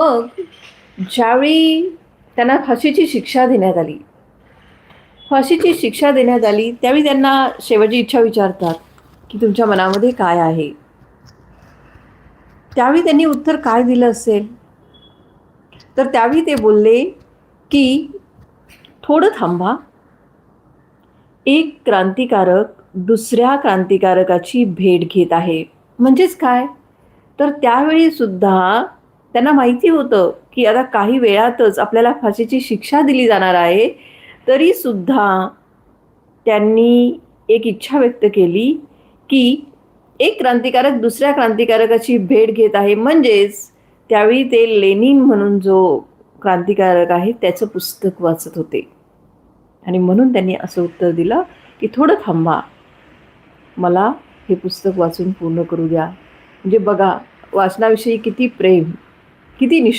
मग ज्यावेळी त्यांना फाशीची शिक्षा देण्यात आली, फाशीची शिक्षा देण्यात आली, त्यावेळी त्यांना शेवटची इच्छा विचारतात, की तुमच्या मनामध्ये काय आहे? त्यावेळी त्यांनी उत्तर काय दिलं असेल? तर त्यावेळी ते बोलले, की "थोडं थांबा. एक क्रांतिकारक दुसऱ्या क्रांतिकारकाची भेट घेत आहे." म्हणजेच काय? तर त्यावेळी सुद्धा त्यांना माहिती होतं, की आता काही वेळातच आपल्याला फाशीची शिक्षा दिली जाणार आहे. तरीसुद्धा त्यांनी एक इच्छा व्यक्त केली, की एक क्रांतिकारक दुसऱ्या क्रांतिकारकाची भेट घेत आहे. म्हणजेच त्यावेळी ते लेनिन म्हणून जो क्रांतिकारक आहे, त्याचं पुस्तक वाचत होते. आणि म्हणून त्यांनी असं उत्तर दिलं, की "थोडं थांबा. मला हे पुस्तक वाचून पूर्ण करू द्या." म्हणजे बघा, वाचनाविषयी किती प्रेम, किती